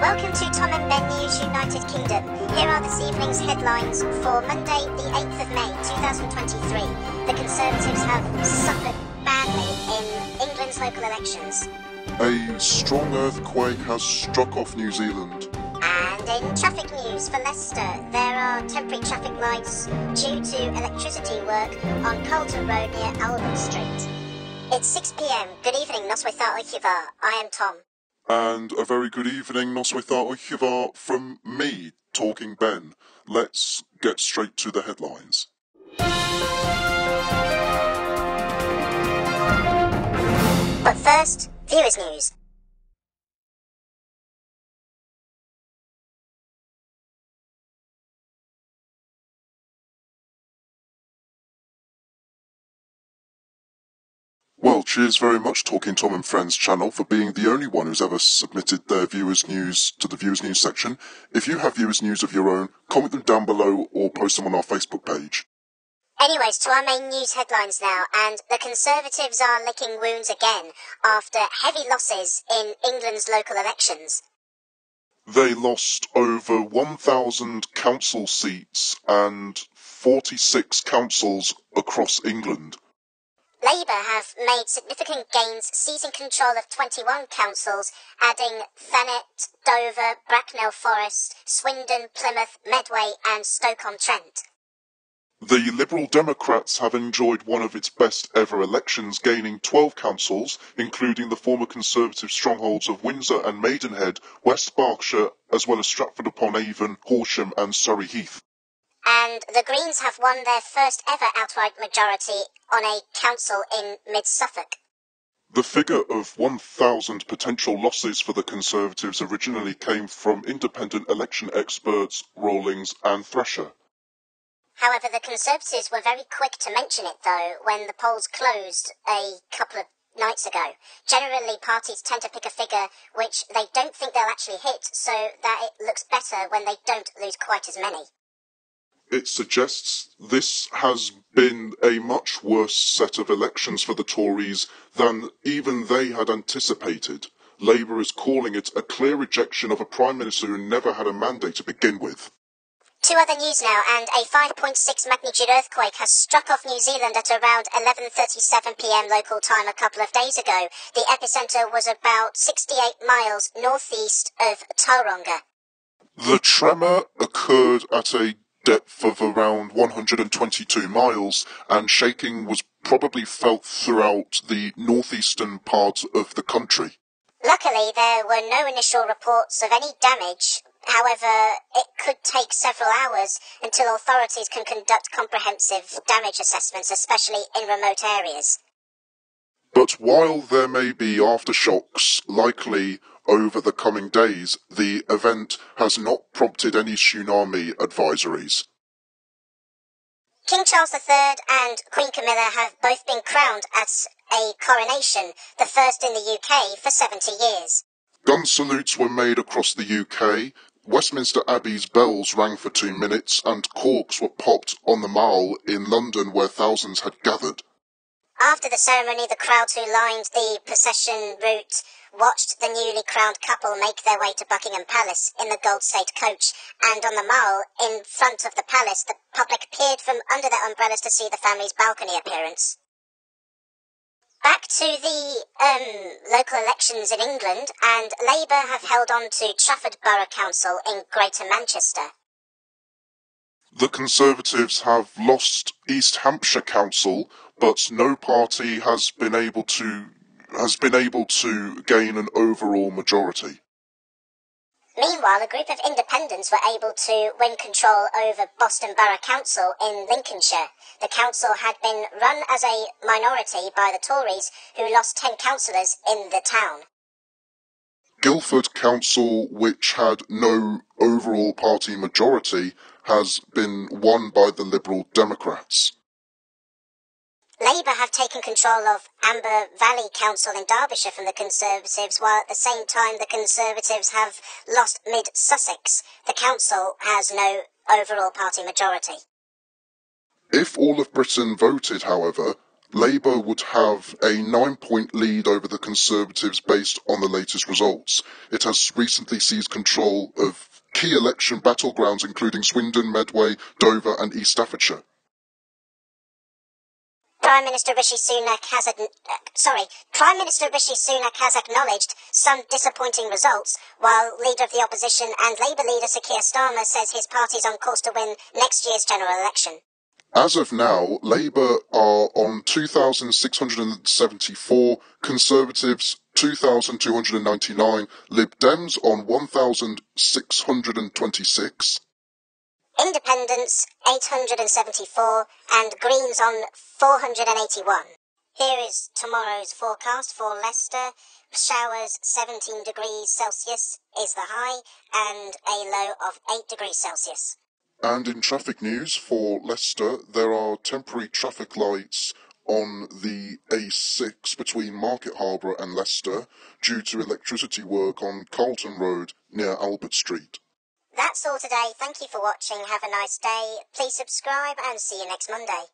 Welcome to Tom and Ben News United Kingdom. Here are this evening's headlines for Monday the 8th of May 2023. The Conservatives have suffered badly in England's local elections. A strong earthquake has struck off New Zealand. And in traffic news for Leicester, there are temporary traffic lights due to electricity work on Carlton Road near Albert Street. It's 6 p.m. Good evening, Noswaith Oichiva. I am Tom. And a very good evening, Noswaith Oichiva, from me, Talking Ben. Let's get straight to the headlines. But first, viewers' news. Well, cheers very much, Talking Tom and Friends channel, for being the only one who's ever submitted their viewers' news to the viewers' news section. If you have viewers' news of your own, comment them down below or post them on our Facebook page. Anyways, to our main news headlines now, and the Conservatives are licking wounds again after heavy losses in England's local elections. They lost over 1,000 council seats and 46 councils across England. Labour have made significant gains, seizing control of 21 councils, adding Thanet, Dover, Bracknell Forest, Swindon, Plymouth, Medway and Stoke-on-Trent. The Liberal Democrats have enjoyed one of its best ever elections, gaining 12 councils, including the former Conservative strongholds of Windsor and Maidenhead, West Berkshire, as well as Stratford-upon-Avon, Horsham and Surrey Heath. And the Greens have won their first ever outright majority on a council in mid-Suffolk. The figure of 1,000 potential losses for the Conservatives originally came from independent election experts Rawlings and Thrasher. However, the Conservatives were very quick to mention it, though, when the polls closed a couple of nights ago. Generally, parties tend to pick a figure which they don't think they'll actually hit, so that it looks better when they don't lose quite as many. It suggests this has been a much worse set of elections for the Tories than even they had anticipated. Labour is calling it a clear rejection of a Prime Minister who never had a mandate to begin with. Two other news now, and a 5.6 magnitude earthquake has struck off New Zealand at around 11:37 p.m. local time a couple of days ago. The epicentre was about 68 miles northeast of Tauranga. The tremor occurred at a depth of around 122 miles, and shaking was probably felt throughout the northeastern part of the country. Luckily, there were no initial reports of any damage. However, it could take several hours until authorities can conduct comprehensive damage assessments, especially in remote areas. But while there may be aftershocks likely over the coming days, the event has not prompted any tsunami advisories. King Charles III and Queen Camilla have both been crowned at a coronation, the first in the UK for 70 years. Gun salutes were made across the UK, Westminster Abbey's bells rang for 2 minutes, and corks were popped on the Mall in London where thousands had gathered. After the ceremony, the crowds who lined the procession route watched the newly crowned couple make their way to Buckingham Palace in the Gold State coach, and on the Mall, in front of the palace, the public peered from under their umbrellas to see the family's balcony appearance. Back to the local elections in England, and Labour have held on to Trafford Borough Council in Greater Manchester. The Conservatives have lost East Hampshire Council, but no party has been able to gain an overall majority. Meanwhile, a group of independents were able to win control over Boston Borough Council in Lincolnshire. The council had been run as a minority by the Tories, who lost 10 councillors in the town. Guildford Council, which had no overall party majority, has been won by the Liberal Democrats. Labour have taken control of Amber Valley Council in Derbyshire from the Conservatives, while at the same time the Conservatives have lost Mid-Sussex. The council has no overall party majority. If all of Britain voted, however, Labour would have a 9-point lead over the Conservatives based on the latest results. It has recently seized control of key election battlegrounds including Swindon, Medway, Dover and East Staffordshire. Prime Minister Rishi Sunak has acknowledged some disappointing results, while Leader of the Opposition and Labour leader Sir Keir Starmer says his party is on course to win next year's general election. As of now, Labour are on 2,674, Conservatives 2,299, Lib Dems on 1,626. Independents 874 and Greens on 481. Here is tomorrow's forecast for Leicester. Showers 17 degrees Celsius is the high and a low of 8 degrees Celsius. And in traffic news for Leicester, there are temporary traffic lights on the A6 between Market Harbour and Leicester due to electricity work on Carlton Road near Albert Street. That's all today. Thank you for watching. Have a nice day. Please subscribe and see you next Monday.